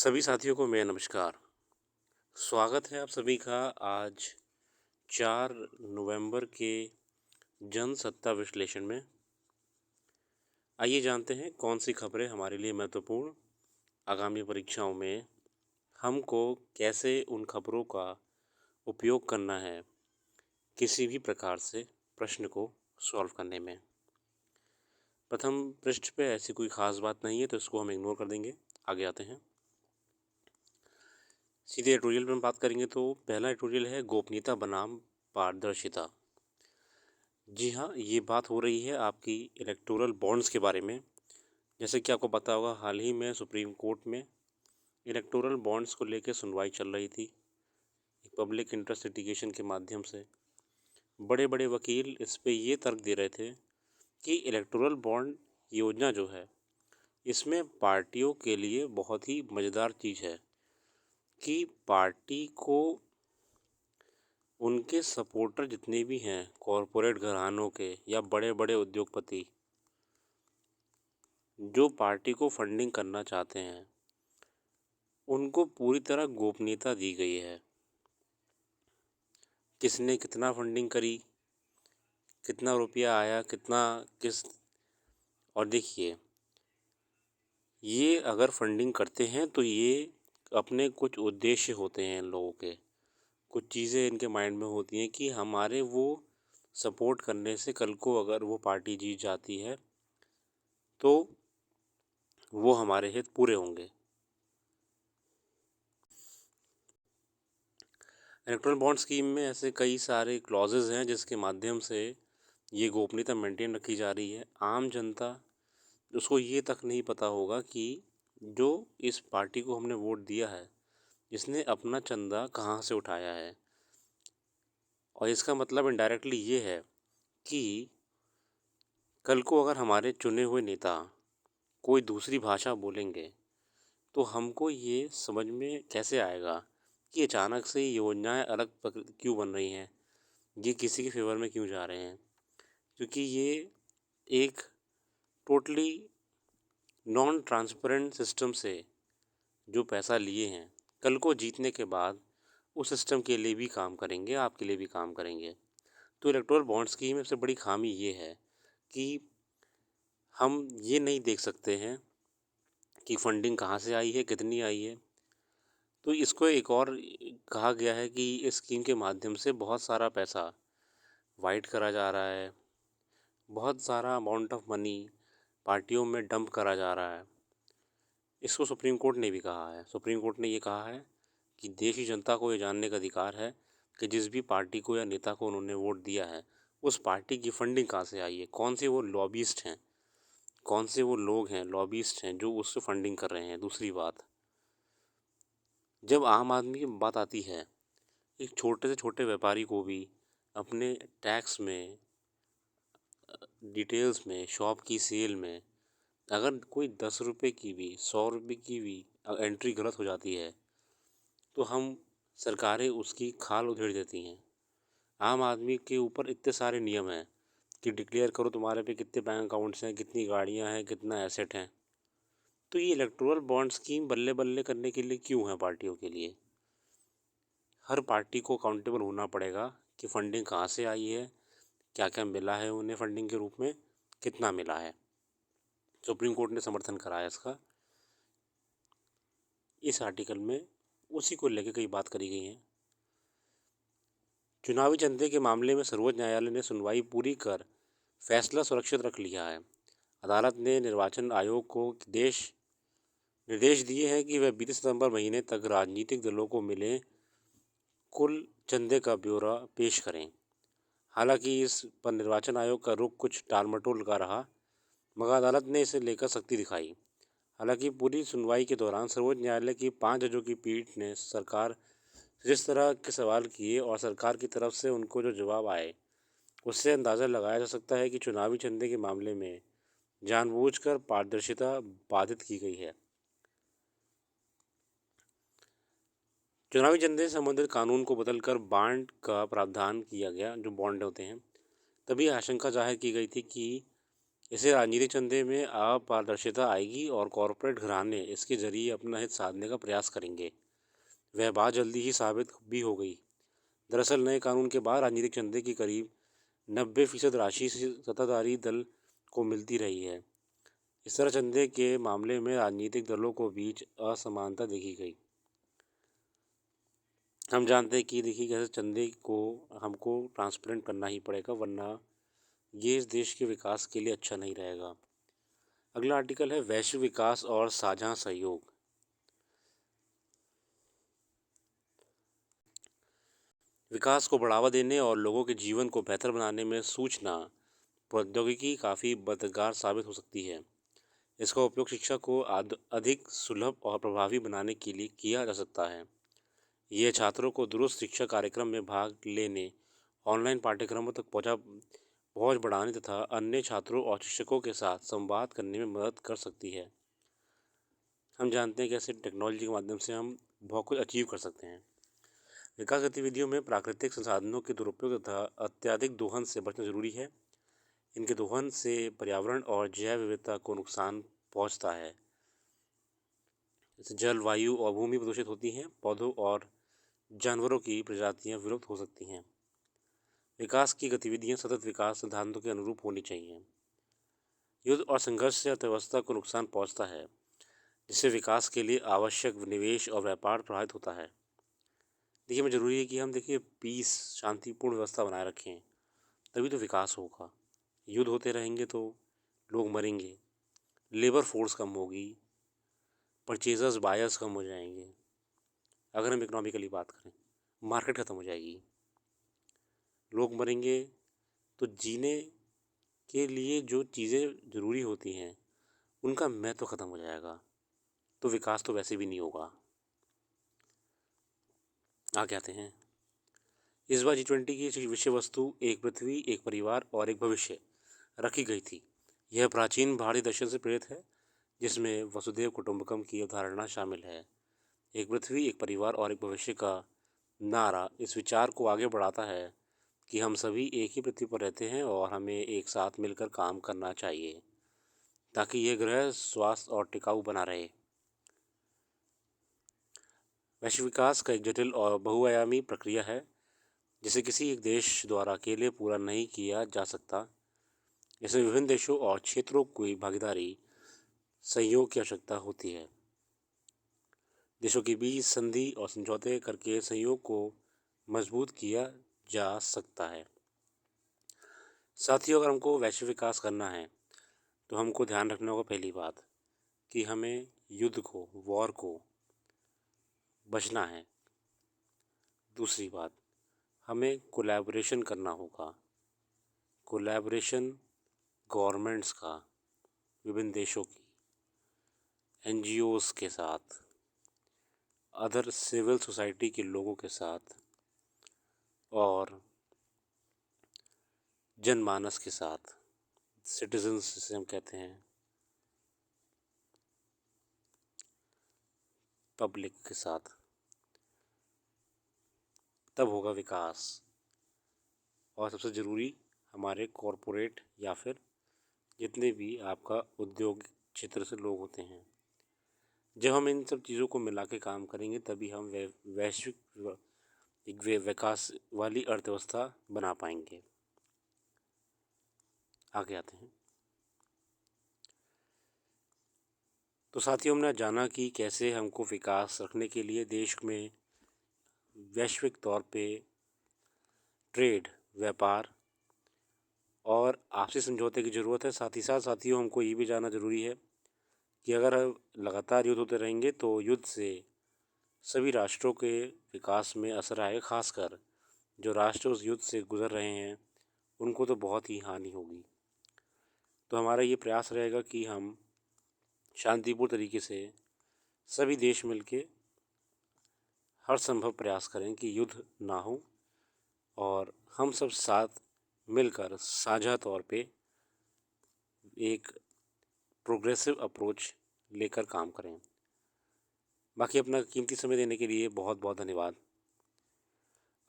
सभी साथियों को मेरा नमस्कार। स्वागत है आप सभी का आज 4 नवंबर के जनसत्ता विश्लेषण में। आइए जानते हैं कौन सी खबरें हमारे लिए महत्वपूर्ण आगामी परीक्षाओं में हमको कैसे उन खबरों का उपयोग करना है किसी भी प्रकार से प्रश्न को सॉल्व करने में। प्रथम पृष्ठ पे ऐसी कोई ख़ास बात नहीं है तो इसको हम इग्नोर कर देंगे। आगे आते हैं, सीधे एडिटोरियल में बात करेंगे। तो पहला एडिटोरियल है गोपनीयता बनाम पारदर्शिता। जी हाँ, ये बात हो रही है आपकी इलेक्टोरल बॉन्ड्स के बारे में। जैसे कि आपको पता होगा, हाल ही में सुप्रीम कोर्ट में इलेक्टोरल बॉन्ड्स को लेकर सुनवाई चल रही थी। पब्लिक इंटरेस्ट लिटिगेशन के माध्यम से बड़े बड़े वकील इस पे ये तर्क दे रहे थे कि इलेक्टोरल बॉन्ड योजना जो है इसमें पार्टियों के लिए बहुत ही मज़ेदार चीज़ है कि पार्टी को उनके सपोर्टर जितने भी हैं कॉरपोरेट घरानों के या बड़े बड़े उद्योगपति जो पार्टी को फंडिंग करना चाहते हैं उनको पूरी तरह गोपनीयता दी गई है। किसने कितना फंडिंग करी, कितना रुपया आया, कितना किस। और देखिए, ये अगर फंडिंग करते हैं तो ये अपने कुछ उद्देश्य होते हैं इन लोगों के, कुछ चीज़ें इनके माइंड में होती हैं कि हमारे वो सपोर्ट करने से कल को अगर वो पार्टी जीत जाती है तो वो हमारे हित पूरे होंगे। इलेक्ट्रल बॉन्ड स्कीम में ऐसे कई सारे क्लॉजेज हैं जिसके माध्यम से ये गोपनीयता मेंटेन रखी जा रही है। आम जनता, उसको ये तक नहीं पता होगा कि जो इस पार्टी को हमने वोट दिया है इसने अपना चंदा कहाँ से उठाया है। और इसका मतलब इनडायरेक्टली ये है कि कल को अगर हमारे चुने हुए नेता कोई दूसरी भाषा बोलेंगे तो हमको ये समझ में कैसे आएगा कि अचानक से ये योजनाएं अलग क्यों बन रही हैं, ये किसी के फेवर में क्यों जा रहे हैं। क्योंकि ये एक टोटली नॉन ट्रांसपेरेंट सिस्टम से जो पैसा लिए हैं कल को जीतने के बाद उस सिस्टम के लिए भी काम करेंगे, आपके लिए भी काम करेंगे। तो इलेक्टोरल बॉन्ड स्कीम में सबसे बड़ी खामी ये है कि हम ये नहीं देख सकते हैं कि फंडिंग कहाँ से आई है, कितनी आई है। तो इसको एक और कहा गया है कि इस स्कीम के माध्यम से बहुत सारा पैसा वाइट करा जा रहा है, बहुत सारा अमाउंट ऑफ मनी पार्टियों में डंप करा जा रहा है। इसको सुप्रीम कोर्ट ने भी कहा है। सुप्रीम कोर्ट ने ये कहा है कि देश की जनता को ये जानने का अधिकार है कि जिस भी पार्टी को या नेता को उन्होंने वोट दिया है उस पार्टी की फंडिंग कहाँ से आई है, कौन से वो लॉबिस्ट हैं, कौन से वो लोग हैं लॉबिस्ट हैं जो उससे फंडिंग कर रहे हैं। दूसरी बात, जब आम आदमी की बात आती है, एक छोटे से छोटे व्यापारी को भी अपने टैक्स में, डिटेल्स में, शॉप की सेल में अगर कोई 10 रुपये की भी, 100 रुपये की भी एंट्री गलत हो जाती है तो हम सरकारें उसकी खाल उधेड़ देती हैं। आम आदमी के ऊपर इतने सारे नियम हैं कि डिक्लेयर करो तुम्हारे पे कितने बैंक अकाउंट्स हैं, कितनी गाड़ियां हैं, कितना एसेट हैं। तो ये इलेक्टोरल बॉन्ड स्कीम बल्ले बल्ले करने के लिए क्यों है पार्टियों के लिए? हर पार्टी को अकाउंटेबल होना पड़ेगा कि फंडिंग कहाँ से आई है, क्या क्या मिला है उन्हें फंडिंग के रूप में, कितना मिला है। सुप्रीम कोर्ट ने समर्थन कराया इसका। इस आर्टिकल में उसी को लेकर कई बात करी गई है। चुनावी चंदे के मामले में सर्वोच्च न्यायालय ने सुनवाई पूरी कर फैसला सुरक्षित रख लिया है। अदालत ने निर्वाचन आयोग को निर्देश दिए हैं कि वह 20 सितंबर महीने तक राजनीतिक दलों को मिले कुल चंदे का ब्यौरा पेश करें। हालांकि इस पर निर्वाचन आयोग का रुख कुछ टालमटोल का रहा, मगर अदालत ने इसे लेकर सख्ती दिखाई। हालांकि पूरी सुनवाई के दौरान सर्वोच्च न्यायालय की 5 जजों की पीठ ने सरकार जिस तरह के सवाल किए और सरकार की तरफ से उनको जो जवाब आए उससे अंदाज़ा लगाया जा सकता है कि चुनावी चंदे के मामले में जानबूझकर पारदर्शिता बाधित की गई है। चुनावी चंदे से संबंधित कानून को बदलकर बांड का प्रावधान किया गया, जो बॉन्ड होते हैं। तभी आशंका जाहिर की गई थी कि इससे राजनीतिक चंदे में अपारदर्शिता आएगी और कॉरपोरेट घराने इसके जरिए अपना हित साधने का प्रयास करेंगे। वह बात जल्दी ही साबित भी हो गई। दरअसल नए कानून के बाद राजनीतिक चंदे की करीब 90% राशि सत्ताधारी दल को मिलती रही है। इस तरह चंदे के मामले में राजनीतिक दलों को बीच असमानता देखी गई। हम जानते हैं कि देखिए कैसे चंदे को हमको ट्रांसपेरेंट करना ही पड़ेगा, वरना ये इस देश के विकास के लिए अच्छा नहीं रहेगा। अगला आर्टिकल है वैश्विक विकास और साझा सहयोग। विकास को बढ़ावा देने और लोगों के जीवन को बेहतर बनाने में सूचना प्रौद्योगिकी काफ़ी मददगार साबित हो सकती है। इसका उपयोग शिक्षा को अधिक सुलभ और प्रभावी बनाने के लिए किया जा सकता है। यह छात्रों को दुरुस्त शिक्षा कार्यक्रम में भाग लेने, ऑनलाइन पाठ्यक्रमों तक पहुंच बढ़ाने तथा अन्य छात्रों और शिक्षकों के साथ संवाद करने में मदद कर सकती है। हम जानते हैं कि ऐसे टेक्नोलॉजी के माध्यम से हम बहुत कुछ अचीव कर सकते हैं। विकास गतिविधियों में प्राकृतिक संसाधनों के दुरुपयोग तथा अत्यधिक दोहन से बचना जरूरी है। इनके दोहन से पर्यावरण और जैव विविधता को नुकसान पहुंचता है। जैसे जल, वायु और भूमि प्रदूषित होती हैं, पौधों और जानवरों की प्रजातियां विलुप्त हो सकती हैं। विकास की गतिविधियां सतत विकास सिद्धांतों के अनुरूप होनी चाहिए। युद्ध और संघर्ष से अर्थव्यवस्था को नुकसान पहुंचता है, जिससे विकास के लिए आवश्यक निवेश और व्यापार प्रभावित होता है। देखिए हमें ज़रूरी है कि हम देखिए पीस, शांतिपूर्ण व्यवस्था बनाए रखें, तभी तो विकास होगा। युद्ध होते रहेंगे तो लोग मरेंगे, लेबर फोर्स कम होगी, परचेजर्स बायर्स कम हो जाएंगे। अगर हम इकोनॉमिकली बात करें, मार्केट ख़त्म हो जाएगी, लोग मरेंगे, तो जीने के लिए जो चीज़ें ज़रूरी होती हैं उनका महत्व ख़त्म हो जाएगा, तो विकास तो वैसे भी नहीं होगा। आगे आते हैं। इस बार G20 की विषय वस्तु एक पृथ्वी, एक परिवार और एक भविष्य रखी गई थी। यह प्राचीन भारतीय दर्शन से प्रेरित है, जिसमें वसुधैव कुटुंबकम की अवधारणा शामिल है। एक पृथ्वी, एक परिवार और एक भविष्य का नारा इस विचार को आगे बढ़ाता है कि हम सभी एक ही पृथ्वी पर रहते हैं और हमें एक साथ मिलकर काम करना चाहिए ताकि यह ग्रह स्वास्थ्य और टिकाऊ बना रहे। वैश्विक विकास का एक जटिल और बहुआयामी प्रक्रिया है, जिसे किसी एक देश द्वारा अकेले पूरा नहीं किया जा सकता। इसमें विभिन्न देशों और क्षेत्रों की भागीदारी, सहयोग की आवश्यकता होती है। देशों के बीच संधि और समझौते करके सहयोग को मजबूत किया जा सकता है। साथियों, अगर हमको वैश्विक विकास करना है तो हमको ध्यान रखना होगा पहली बात कि हमें वॉर को बचना है। दूसरी बात, हमें कोलैबोरेशन करना होगा। कोलैबोरेशन गवर्नमेंट्स का, विभिन्न देशों की, NGOs के साथ, अदर सिविल सोसाइटी के लोगों के साथ और जनमानस के साथ, सिटीजन्स जिसे हम कहते हैं, पब्लिक के साथ, तब होगा विकास। और सबसे ज़रूरी हमारे कॉरपोरेट या फिर जितने भी आपका उद्योग क्षेत्र से लोग होते हैं, जब हम इन सब चीज़ों को मिला के काम करेंगे तभी हम वैश्विक एक विकास वाली अर्थव्यवस्था बना पाएंगे। आगे आते हैं। तो साथियों, हमने जाना कि कैसे हमको विकास रखने के लिए देश में वैश्विक तौर पे ट्रेड, व्यापार और आपसी समझौते की ज़रूरत है। साथ ही साथ साथियों, हमको ये भी जानना ज़रूरी है कि अगर लगातार युद्ध होते रहेंगे तो युद्ध से सभी राष्ट्रों के विकास में असर आएगा। खासकर जो राष्ट्र उस युद्ध से गुजर रहे हैं उनको तो बहुत ही हानि होगी। तो हमारा ये प्रयास रहेगा कि हम शांतिपूर्ण तरीके से सभी देश मिलके हर संभव प्रयास करें कि युद्ध ना हो और हम सब साथ मिलकर साझा तौर पे एक प्रोग्रेसिव अप्रोच लेकर काम करें। बाकी अपना कीमती समय देने के लिए बहुत बहुत धन्यवाद।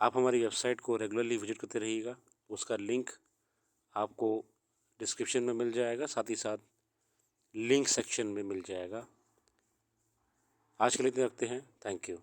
आप हमारी वेबसाइट को रेगुलरली विजिट करते रहिएगा। उसका लिंक आपको डिस्क्रिप्शन में मिल जाएगा, साथ ही साथ लिंक सेक्शन में मिल जाएगा। आज के लिए इतना रखते हैं। Thank you.